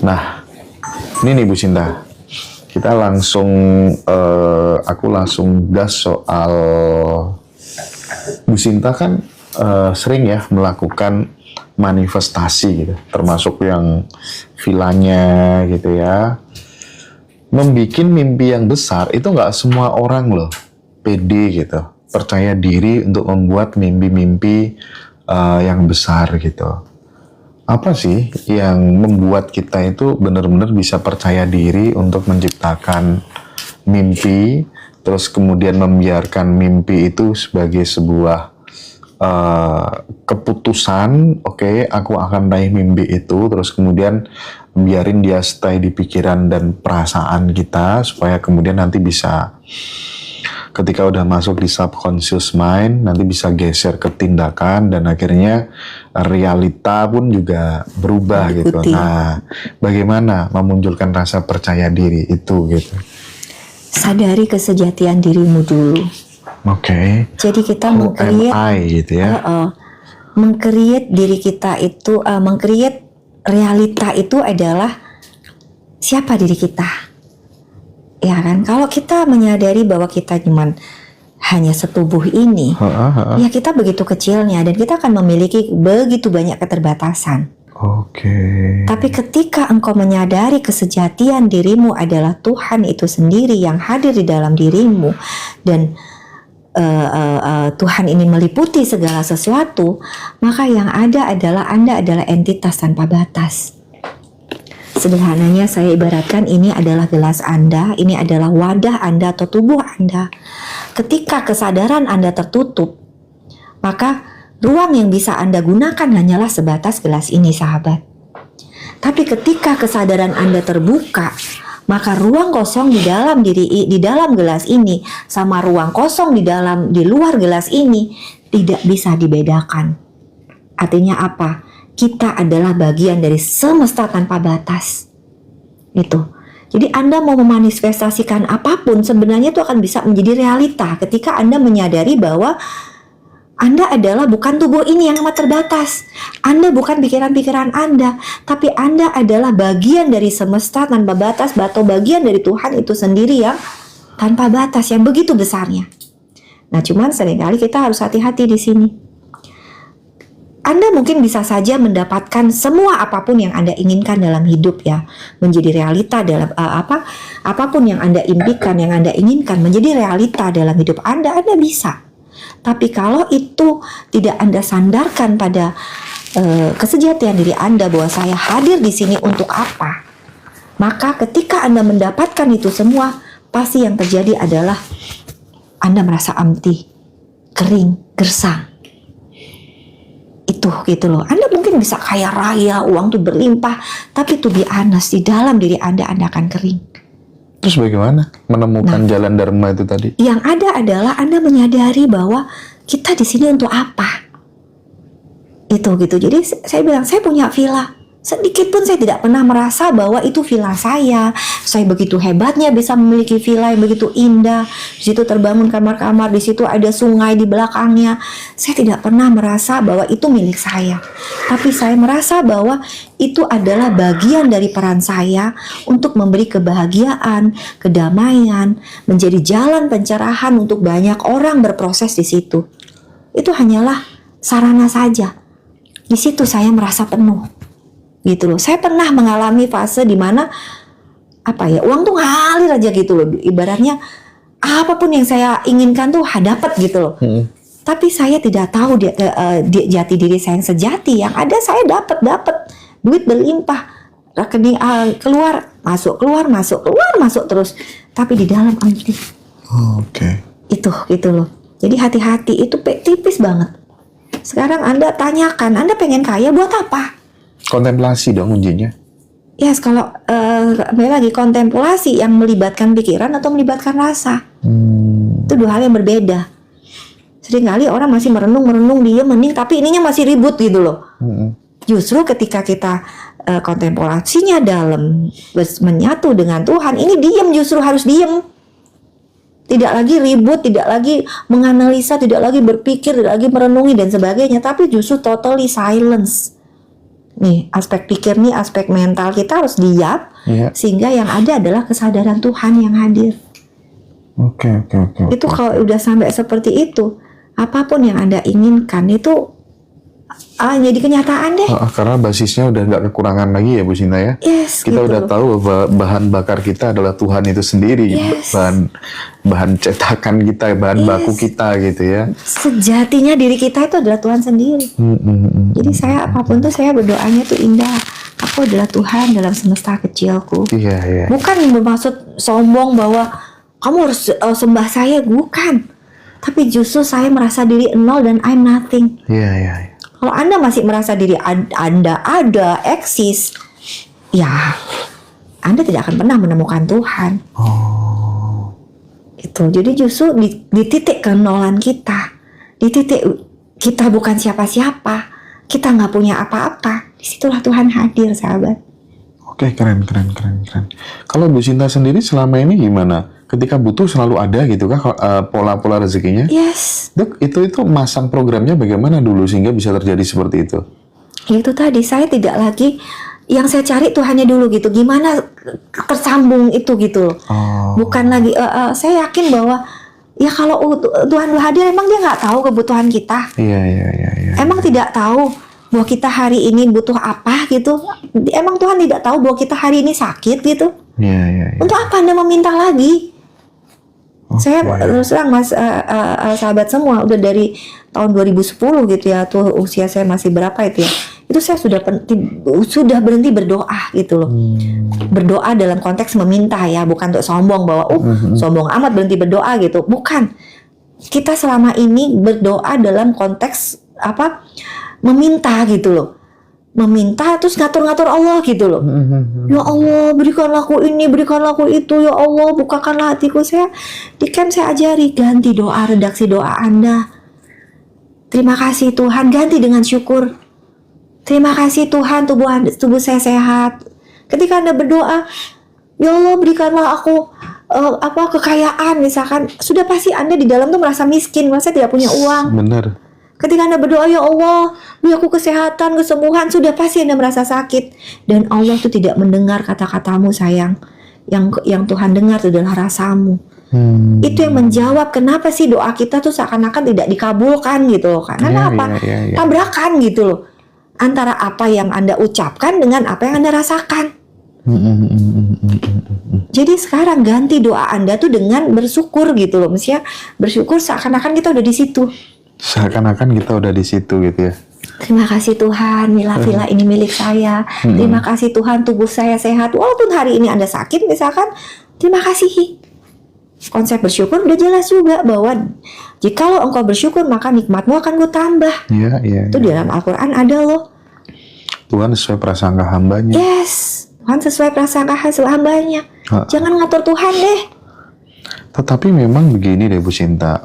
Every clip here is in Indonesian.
Nah, ini nih Bu Sinta, kita langsung, aku langsung gas soal Bu Sinta kan sering ya melakukan manifestasi gitu, termasuk yang vilanya gitu ya. Membikin mimpi yang besar itu nggak semua orang loh pede gitu, percaya diri untuk membuat mimpi-mimpi yang besar gitu. Apa sih yang membuat kita itu benar-benar bisa percaya diri untuk menciptakan mimpi, terus kemudian membiarkan mimpi itu sebagai sebuah keputusan, oke, aku akan raih mimpi itu, terus kemudian biarin dia stay di pikiran dan perasaan kita, supaya kemudian nanti bisa, ketika udah masuk di subconscious mind, nanti bisa geser ke tindakan, dan akhirnya realita pun juga berubah gitu. Nah, bagaimana memunculkan rasa percaya diri itu gitu? Sadari kesejatian dirimu dulu. Oke. Jadi kita meng-create gitu ya. Meng-create diri kita itu, meng-create realita itu adalah siapa diri kita. Ya kan? Kalau kita menyadari bahwa kita cuman hanya setubuh ini, ya kita begitu kecilnya dan kita akan memiliki begitu banyak keterbatasan. Oke. Tapi ketika engkau menyadari kesejatian dirimu adalah Tuhan itu sendiri yang hadir di dalam dirimu, dan Tuhan ini meliputi segala sesuatu, maka yang ada adalah Anda adalah entitas tanpa batas. Sederhananya saya ibaratkan ini adalah gelas Anda, ini adalah wadah Anda atau tubuh Anda. Ketika kesadaran Anda tertutup, maka ruang yang bisa Anda gunakan hanyalah sebatas gelas ini, sahabat. Tapi ketika kesadaran Anda terbuka, maka ruang kosong di dalam gelas ini sama ruang kosong di luar gelas ini tidak bisa dibedakan. Artinya apa? Kita adalah bagian dari semesta tanpa batas. Itu. Jadi Anda mau memanifestasikan apapun sebenarnya itu akan bisa menjadi realita ketika Anda menyadari bahwa Anda adalah bukan tubuh ini yang amat terbatas. Anda bukan pikiran-pikiran Anda, tapi Anda adalah bagian dari semesta tanpa batas, atau bagian dari Tuhan itu sendiri yang tanpa batas, yang begitu besarnya. Nah, cuman seringkali kita harus hati-hati di sini. Anda mungkin bisa saja mendapatkan semua apapun yang Anda inginkan dalam hidup ya, menjadi realita dalam apapun yang Anda impikan, yang Anda inginkan menjadi realita dalam hidup Anda bisa. Tapi kalau itu tidak Anda sandarkan pada kesejatian diri Anda bahwa saya hadir di sini untuk apa, maka ketika Anda mendapatkan itu semua, pasti yang terjadi adalah Anda merasa empty, kering, gersang. Itu gitu loh. Anda mungkin bisa kaya raya, uang tuh berlimpah, tapi to be honest, di dalam diri Anda akan kering. Terus bagaimana menemukan jalan dharma itu tadi? Yang ada adalah Anda menyadari bahwa kita di sini untuk apa. Itu gitu. Jadi saya bilang, saya punya villa. Sedikit pun saya tidak pernah merasa bahwa itu villa saya. Saya begitu hebatnya bisa memiliki villa yang begitu indah. Di situ terbangun kamar-kamar, di situ ada sungai di belakangnya. Saya tidak pernah merasa bahwa itu milik saya. Tapi saya merasa bahwa itu adalah bagian dari peran saya untuk memberi kebahagiaan, kedamaian, menjadi jalan pencerahan untuk banyak orang berproses di situ. Itu hanyalah sarana saja. Di situ saya merasa penuh. Gitu loh. Saya pernah mengalami fase di mana uang tuh ngalir aja gitu loh. Ibaratnya apapun yang saya inginkan tuh dapat gitu loh. Tapi saya tidak tahu jati diri saya yang sejati. Yang ada saya dapat duit berlimpah, rekening keluar masuk terus. Tapi di dalam empty. Itu gitu loh. Jadi hati-hati, itu tipis banget. Sekarang Anda tanyakan, Anda pengen kaya buat apa? Kontemplasi dong kuncinya. Yes, kalau lagi kontemplasi yang melibatkan pikiran atau melibatkan rasa, itu dua hal yang berbeda. Seringkali orang masih merenung, dia mending, tapi ininya masih ribut gitu loh. Justru ketika kita kontemplasinya dalam menyatu dengan Tuhan, ini diam, justru harus diam. Tidak lagi ribut, tidak lagi menganalisa, tidak lagi berpikir, tidak lagi merenungi dan sebagainya, tapi justru totally silence. nih aspek pikir nih, aspek mental kita harus diam, sehingga yang ada adalah kesadaran Tuhan yang hadir. Oke. Itu kalau udah sampai seperti itu, apapun yang Anda inginkan itu jadi kenyataan deh. Karena basisnya udah nggak kekurangan lagi ya Bu Sinta ya. Yes, kita gitu udah loh. tahu bahwa bahan bakar kita adalah Tuhan itu sendiri. Yes. Bahan cetakan kita, bahan baku kita gitu ya. Sejatinya diri kita itu adalah Tuhan sendiri. Jadi saya apapun tuh saya berdoanya tuh indah. Aku adalah Tuhan dalam semesta kecilku. Iya. Bukan bermaksud sombong bahwa kamu harus sembah saya, bukan. Tapi justru saya merasa diri nol dan I'm nothing. Iya. Kalau Anda masih merasa diri Anda ada, eksis, ya Anda tidak akan pernah menemukan Tuhan. Itu. Jadi justru di titik kenolan kita, di titik kita bukan siapa-siapa, kita nggak punya apa-apa, disitulah Tuhan hadir, sahabat. Oke, keren. Kalau Bu Sinta sendiri selama ini gimana? Ketika butuh selalu ada gitu kah pola-pola rezekinya? Yes. Itu masang programnya bagaimana dulu sehingga bisa terjadi seperti itu? Itu tadi, saya tidak lagi yang saya cari Tuhannya dulu gitu. Gimana tersambung itu gitu loh. Bukan lagi saya yakin bahwa ya kalau Tuhan hadir emang dia nggak tahu kebutuhan kita. Iya. Emang tidak tahu bahwa kita hari ini butuh apa gitu. Emang Tuhan tidak tahu bahwa kita hari ini sakit gitu. Iya. Untuk apa Anda meminta lagi? Saya terus terang Mas sahabat semua udah dari tahun 2010 gitu ya, tuh usia saya masih berapa itu ya, itu saya sudah berhenti berdoa gitu loh. Berdoa dalam konteks meminta ya, bukan untuk sombong bahwa sombong amat berhenti berdoa gitu, bukan. Kita selama ini berdoa dalam konteks meminta gitu loh. Meminta terus ngatur-ngatur Allah gitu loh. Ya Allah, berikanlah aku ini, berikanlah aku itu, ya Allah, bukakanlah hatiku. Saya di camp saya ajari, ganti doa, redaksi doa Anda. Terima kasih Tuhan, ganti dengan syukur. Terima kasih Tuhan, tubuh saya sehat. Ketika Anda berdoa, ya Allah, berikanlah aku kekayaan misalkan, sudah pasti Anda di dalam tuh merasa miskin, merasa tidak punya uang. Benar. Ketika Anda berdoa, ya Allah, beri aku kesehatan, kesembuhan, sudah pasti Anda merasa sakit. Dan Allah itu tidak mendengar kata-katamu sayang. Yang Tuhan dengar itu adalah rasamu. Itu yang menjawab kenapa sih doa kita tuh seakan-akan tidak dikabulkan gitu loh. Karena apa? Tabrakan gitu loh. Antara apa yang Anda ucapkan dengan apa yang Anda rasakan. Jadi sekarang ganti doa Anda tuh dengan bersyukur gitu loh. Maksudnya bersyukur seakan-akan kita udah di situ. Seakan-akan kita udah di situ gitu ya. Terima kasih Tuhan, villa ini milik saya. Terima kasih Tuhan, tubuh saya sehat. Walaupun hari ini Anda sakit misalkan, terima kasih. Konsep bersyukur udah jelas juga bahwa jikalau engkau bersyukur maka nikmatmu akan gue tambah. Iya. Itu di dalam Al-Quran ada loh. Tuhan sesuai prasangka hambanya. Yes, Tuhan sesuai prasangka hasil hambanya. Jangan ngatur Tuhan deh. Tetapi memang begini deh Bu Sinta,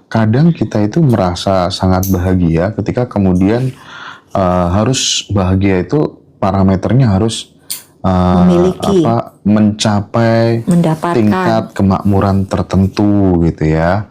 kadang kita itu merasa sangat bahagia ketika kemudian harus bahagia itu parameternya harus memiliki, mencapai mendapatkan tingkat kemakmuran tertentu gitu ya,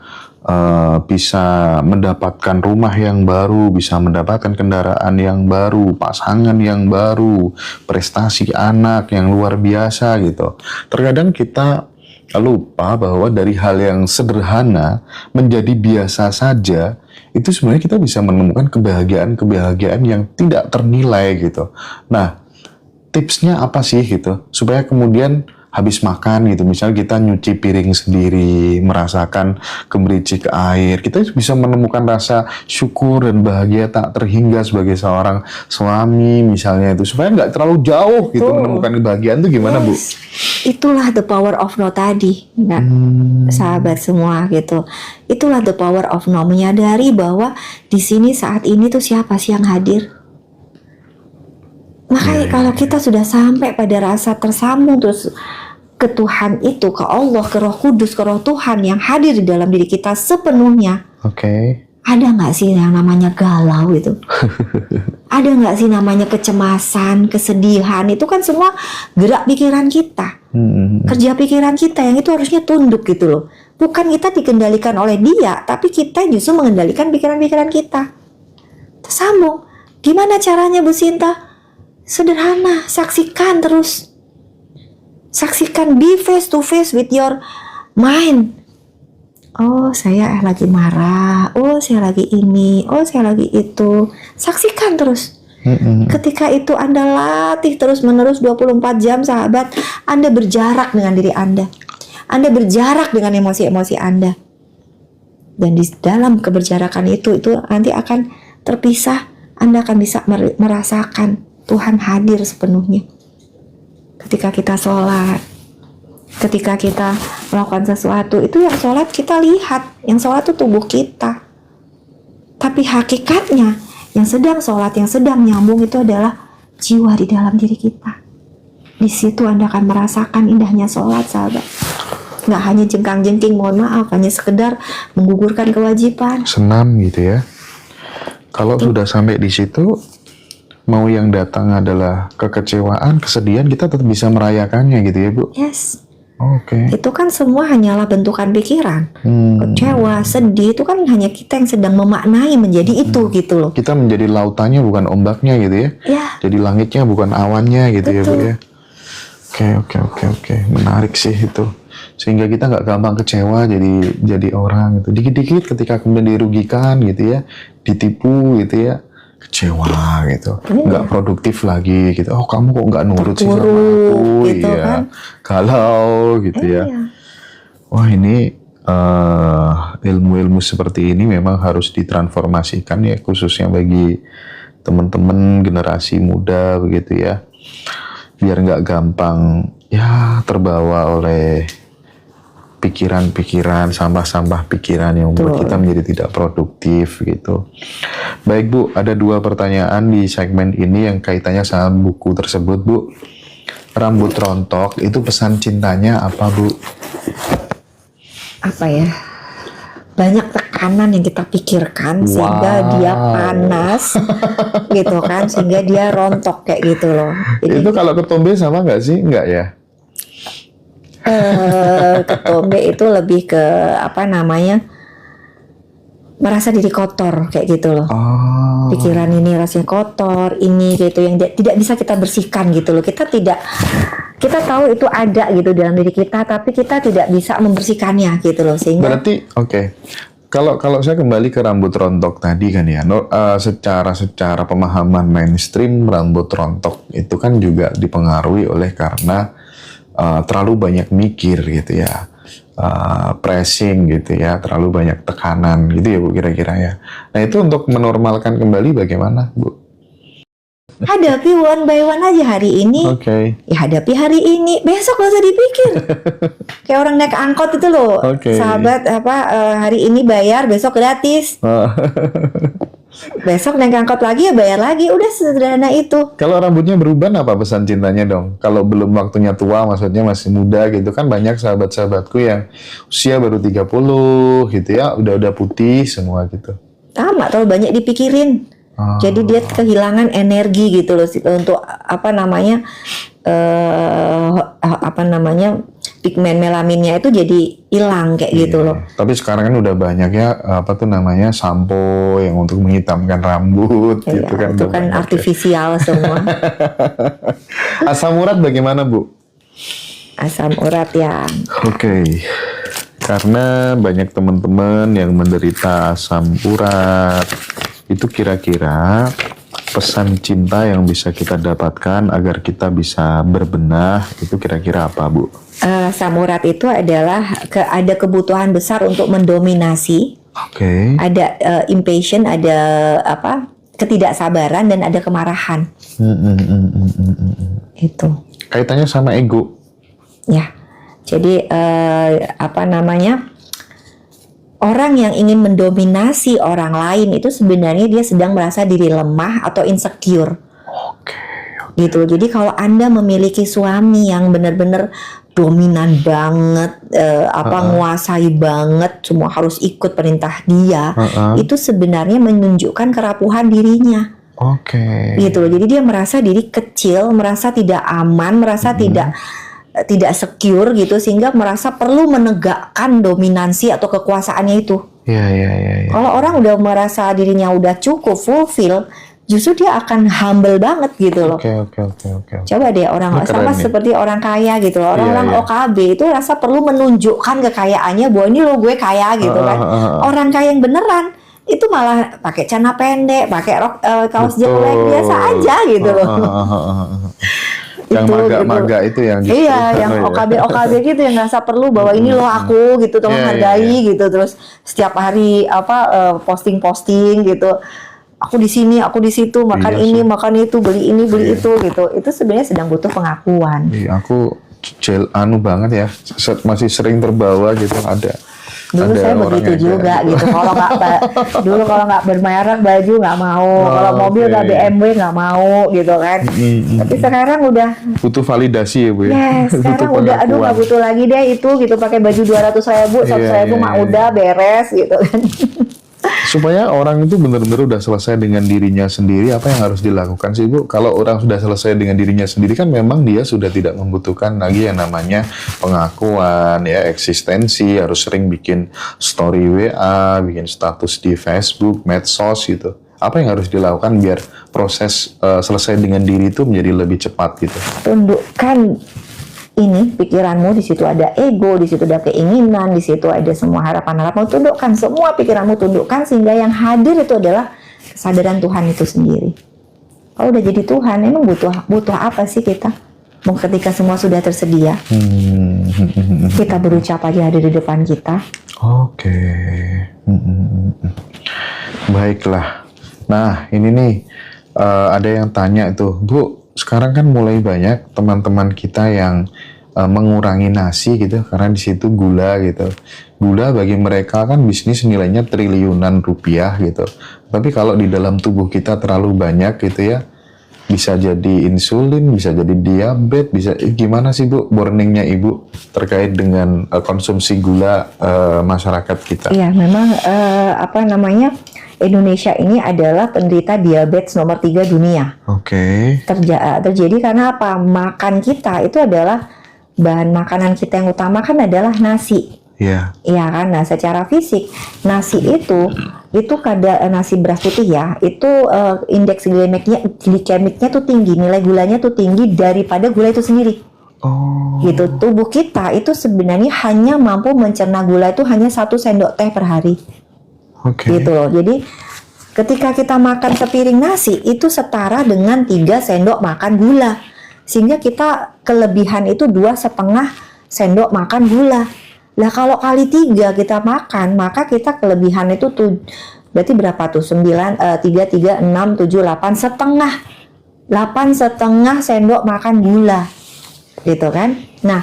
bisa mendapatkan rumah yang baru, bisa mendapatkan kendaraan yang baru, pasangan yang baru, prestasi anak yang luar biasa gitu. Terkadang kita lupa bahwa dari hal yang sederhana menjadi biasa saja, itu sebenarnya kita bisa menemukan kebahagiaan yang tidak ternilai gitu. Nah, tipsnya apa sih gitu supaya kemudian habis makan gitu, misalnya kita nyuci piring sendiri, merasakan gemericik air, kita bisa menemukan rasa syukur dan bahagia tak terhingga sebagai seorang suami misalnya itu, supaya nggak terlalu jauh gitu menemukan kebahagiaan itu gimana Bu? Itulah the power of no tadi, sahabat semua gitu. Itulah the power of no, menyadari bahwa di sini saat ini tuh siapa sih yang hadir. Makanya kalau kita sudah sampai pada rasa tersambung terus ke Tuhan itu, ke Allah, ke Roh Kudus, ke Roh Tuhan yang hadir di dalam diri kita sepenuhnya. Ada nggak sih yang namanya galau itu? Ada nggak sih namanya kecemasan, kesedihan? Itu kan semua gerak pikiran kita, kerja pikiran kita yang itu harusnya tunduk gitu loh. Bukan kita dikendalikan oleh dia, tapi kita justru mengendalikan pikiran-pikiran kita. Tersambung. Gimana caranya Bu Sinta? Sederhana, saksikan terus. Saksikan, be face to face with your mind. Oh, saya lagi marah. Oh, saya lagi ini. Oh, saya lagi itu. Saksikan terus. Ketika itu Anda latih terus-menerus 24 jam, sahabat, Anda berjarak dengan diri Anda. Anda berjarak dengan emosi-emosi Anda. Dan di dalam keberjarakan itu nanti akan terpisah. Anda akan bisa merasakan Tuhan hadir sepenuhnya. Ketika kita sholat, ketika kita melakukan sesuatu, itu yang sholat kita lihat, yang sholat itu tubuh kita. Tapi hakikatnya, yang sedang sholat, yang sedang nyambung itu adalah jiwa di dalam diri kita. Di situ Anda akan merasakan indahnya sholat, sahabat. Nggak hanya jengkang-jengking, mohon maaf, hanya sekedar menggugurkan kewajiban. Senam gitu ya. Kalau sudah sampai di situ, mau yang datang adalah kekecewaan, kesedihan, kita tetap bisa merayakannya gitu ya, Bu? Yes. Oke. Itu kan semua hanyalah bentukan pikiran. Kecewa, sedih, itu kan hanya kita yang sedang memaknai menjadi itu gitu loh. Kita menjadi lautannya bukan ombaknya gitu ya. Ya. Jadi langitnya bukan awannya gitu. Betul. Ya, Bu ya. Oke. Menarik sih itu. Sehingga kita nggak gampang kecewa jadi orang gitu. Dikit-dikit ketika kemudian dirugikan gitu ya, ditipu gitu ya, kecewa gitu, nggak produktif lagi gitu. Oh, kamu kok nggak nurut sih sama aku, gitu iya, kan. galau gitu ya. Wah, ini ilmu-ilmu seperti ini memang harus ditransformasikan ya, khususnya bagi teman-teman generasi muda begitu ya, biar nggak gampang ya terbawa oleh pikiran-pikiran, sampah-sampah pikiran yang membuat kita menjadi tidak produktif gitu. Baik Bu, ada 2 pertanyaan di segmen ini yang kaitannya sama buku tersebut, Bu. Rambut rontok, itu pesan cintanya apa, Bu? Apa ya? Banyak tekanan yang kita pikirkan sehingga dia panas gitu kan, sehingga dia rontok kayak gitu loh. Jadi, itu kalau ketombe sama nggak sih? Nggak ya? Ketombe itu lebih ke apa namanya, merasa diri kotor kayak gitu loh. Pikiran ini rasanya kotor, ini gitu yang tidak bisa kita bersihkan gitu loh. Kita tahu itu ada gitu dalam diri kita, tapi kita tidak bisa membersihkannya gitu loh, sehingga berarti Kalau saya kembali ke rambut rontok tadi kan ya, secara pemahaman mainstream, rambut rontok itu kan juga dipengaruhi oleh karena terlalu banyak mikir gitu ya, pressing gitu ya, terlalu banyak tekanan gitu ya Bu, kira-kira ya. Nah, itu untuk menormalkan kembali bagaimana Bu? hadapi one by one aja hari ini. Ya hadapi hari ini, besok gak usah dipikir. Kayak orang naik angkot itu loh, sahabat, hari ini bayar, besok gratis. Besok naik angkot lagi ya bayar lagi, udah sederhana itu. Kalau rambutnya berubah, apa pesan cintanya dong? Kalau belum waktunya tua, maksudnya masih muda gitu kan, banyak sahabat-sahabatku yang usia baru 30 gitu ya, udah putih semua gitu. Sama, terlalu banyak dipikirin. Jadi dia kehilangan energi gitu loh untuk pigmen melaminnya itu jadi hilang kayak gitu loh. Tapi sekarang kan udah banyak ya sampo yang untuk menghitamkan rambut gitu kan. Itu kan artifisial semua. Asam urat bagaimana Bu? Asam urat ya. Karena banyak teman-teman yang menderita asam urat. Itu kira-kira pesan cinta yang bisa kita dapatkan agar kita bisa berbenah itu kira-kira apa Bu? Asam urat itu adalah ada kebutuhan besar untuk mendominasi. Ada impatient, ada ketidaksabaran dan ada kemarahan. Itu. Kaitannya sama ego. Ya. Jadi orang yang ingin mendominasi orang lain itu sebenarnya dia sedang merasa diri lemah atau insecure. Gitu. Jadi kalau Anda memiliki suami yang benar-benar dominan banget, nguasai banget, semua harus ikut perintah dia, itu sebenarnya menunjukkan kerapuhan dirinya. Gitu. Jadi dia merasa diri kecil, merasa tidak aman, merasa tidak secure gitu, sehingga merasa perlu menegakkan dominansi atau kekuasaannya itu. Kalau orang udah merasa dirinya udah cukup fulfill, justru dia akan humble banget gitu loh. Oke. Coba deh orang Ini keren sama nih. seperti orang kaya gitu loh. Orang-orang Iya. OKB itu rasa perlu menunjukkan kekayaannya bahwa ini loh gue kaya gitu kan. Orang kaya yang beneran itu malah pakai celana pendek, pakai rok kaos Betul. jelek biasa aja gitu loh. Yang Itu, maga-maga itu yang justru Iya, yang ya. OKB gitu yang ngerasa perlu bahwa ini loh aku gitu, tolong Iya, hargai gitu. Terus setiap hari posting-posting gitu. Aku di sini, aku di situ, makan Iya ini, sih. makan itu, beli ini, beli Iya. itu gitu. Itu sebenarnya sedang butuh pengakuan. Iya, aku banget ya, masih sering terbawa gitu ada. Dulu ada saya orang begitu yang juga kayak gitu. Dulu kalau nggak bermerek baju nggak mau, kalau mobil nggak Oke. BMW nggak mau gitu kan. Tapi sekarang udah butuh validasi ya Bu ya. yes, Butuh sekarang udah aduh nggak pengakuan. butuh lagi deh itu gitu pakai baju 200.000, 100.000 mah udah beres gitu kan. Supaya orang itu benar-benar udah selesai dengan dirinya sendiri, apa yang harus dilakukan sih Bu? Kalau orang sudah selesai dengan dirinya sendiri kan memang dia sudah tidak membutuhkan lagi yang namanya pengakuan, ya eksistensi, harus sering bikin story WA, bikin status di Facebook, medsos gitu. Apa yang harus dilakukan biar proses selesai dengan diri itu menjadi lebih cepat gitu? Tundukkan ini pikiranmu, di situ ada ego, di situ ada keinginan, di situ ada semua harapan-harapan. Tundukkan semua pikiranmu, tundukkan sehingga yang hadir itu adalah kesadaran Tuhan itu sendiri. Kalau udah jadi Tuhan, emang butuh apa sih kita? Mau ketika semua sudah tersedia, kita berucap aja ada di depan kita. Oke. Baiklah. Nah, ini nih ada yang tanya itu, Bu, sekarang kan mulai banyak teman-teman kita yang mengurangi nasi gitu karena di situ gula gitu. Gula bagi mereka kan bisnis nilainya triliunan rupiah gitu. Tapi kalau di dalam tubuh kita terlalu banyak gitu ya, bisa jadi insulin, bisa jadi diabetes, bisa gimana sih Bu warningnya Ibu terkait dengan konsumsi gula masyarakat kita? Iya, memang Indonesia ini adalah penderita diabetes nomor 3 dunia. Oke. Terjadi karena apa? Makan kita itu adalah bahan makanan kita yang utama kan adalah nasi. Iya. Iya kan? Nah, secara fisik nasi itu kadar nasi beras putih ya, itu indeks glikemiknya tuh tinggi, nilai gulanya tuh tinggi daripada gula itu sendiri. Oh. Gitu. Tubuh kita itu sebenarnya hanya mampu mencerna gula itu hanya 1 sendok teh per hari. Oke. Gitu loh. Jadi ketika kita makan sepiring nasi itu setara dengan 3 sendok makan gula. Sehingga kita kelebihan itu 2,5 sendok makan gula. Lah kalau kali 3 kita makan, maka kita kelebihan itu berarti berapa tuh? 9, 3, 6, 7, 8 setengah. 8 setengah sendok makan gula. Gitu kan? Nah,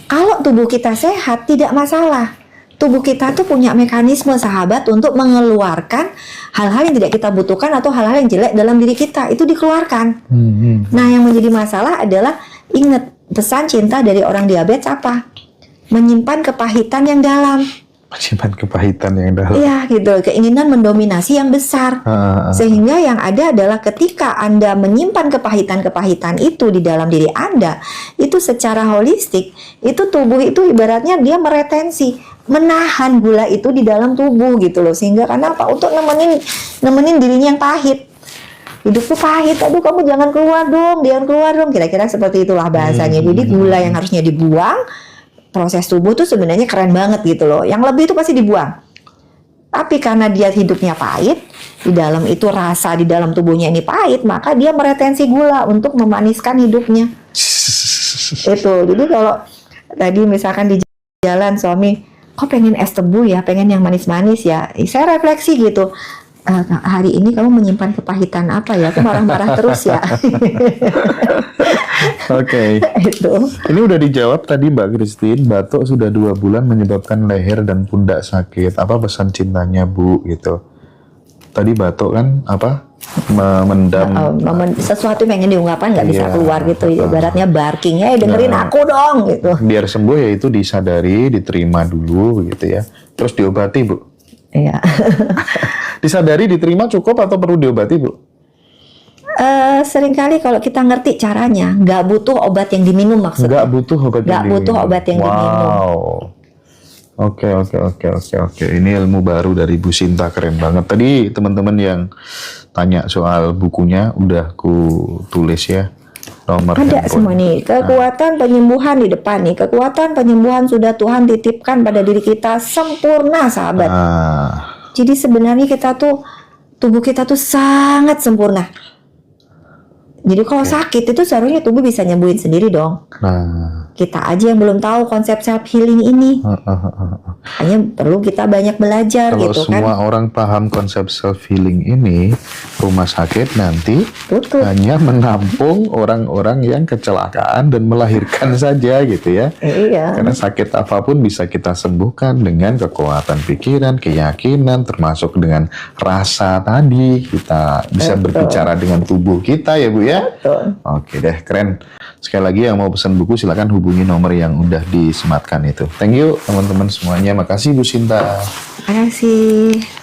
kalau tubuh kita sehat tidak masalah. Tubuh kita tuh punya mekanisme sahabat untuk mengeluarkan hal-hal yang tidak kita butuhkan atau hal-hal yang jelek dalam diri kita, itu dikeluarkan. Nah, yang menjadi masalah adalah ingat pesan cinta dari orang diabetes apa? Menyimpan kepahitan yang dalam. Menyimpan kepahitan yang dalam. Iya gitu, keinginan mendominasi yang besar. Sehingga yang ada adalah ketika Anda menyimpan kepahitan-kepahitan itu di dalam diri Anda, itu secara holistik, itu tubuh itu ibaratnya dia meretensi, menahan gula itu di dalam tubuh gitu loh. Sehingga karena apa? Untuk nemenin dirinya yang pahit. Hidupku pahit, aduh kamu jangan keluar dong, kira-kira seperti itulah bahasanya. Jadi gula yang harusnya dibuang, proses tubuh tuh sebenarnya keren banget gitu loh. Yang lebih itu pasti dibuang. Tapi karena dia hidupnya pahit, di dalam itu rasa di dalam tubuhnya ini pahit, maka dia meretensi gula untuk memaniskan hidupnya. Itu. Jadi kalau tadi misalkan di jalan suami, kok pengen es tebu ya, pengen yang manis-manis ya. Saya refleksi gitu. Hari ini kamu menyimpan kepahitan apa ya? Aku marah-marah terus ya. Oke. Itu. Ini udah dijawab tadi Mbak Christine, batuk sudah 2 bulan menyebabkan leher dan pundak sakit. Apa pesan cintanya Bu gitu? Tadi batuk kan apa? Memendam. Sesuatu yang ingin diungkapkan nggak bisa Iya. keluar gitu. Ibaratnya barking, dengerin aku dong gitu. Biar sembuh ya itu disadari, diterima dulu begitu ya. Terus diobati Bu. Iya. Disadari, diterima cukup atau perlu diobati Bu? Seringkali kalau kita ngerti caranya, nggak butuh obat yang diminum maksudnya. Nggak butuh obat Nggak yang butuh diminum. obat yang diminum. Wow. Oke. Ini ilmu baru dari Bu Sinta, keren banget. Tadi teman-teman yang tanya soal bukunya udah ku tulis ya. Nomor Ada handphone. semua nih, kekuatan penyembuhan di depan nih. Kekuatan penyembuhan sudah Tuhan titipkan pada diri kita sempurna, sahabat. Nah, Jadi sebenarnya kita tuh, tubuh kita tuh sangat sempurna. Jadi kalau sakit itu seharusnya tubuh bisa nyembuhin sendiri dong. nah, Kita aja yang belum tahu konsep self healing ini. Hanya perlu kita banyak belajar kalau gitu kan. semua orang paham konsep self healing ini, rumah sakit nanti Tutup. hanya menampung orang-orang yang kecelakaan dan melahirkan saja gitu ya. Iya. Karena sakit apapun bisa kita sembuhkan dengan kekuatan pikiran, keyakinan, termasuk dengan rasa tadi. Kita bisa berbicara dengan tubuh kita ya Bu ya. Betul. Oke deh, keren. Sekali lagi yang mau pesan buku silakan hubungi nomor yang udah disematkan itu. Thank you teman-teman semuanya. Makasih Bu Sinta. Terima kasih.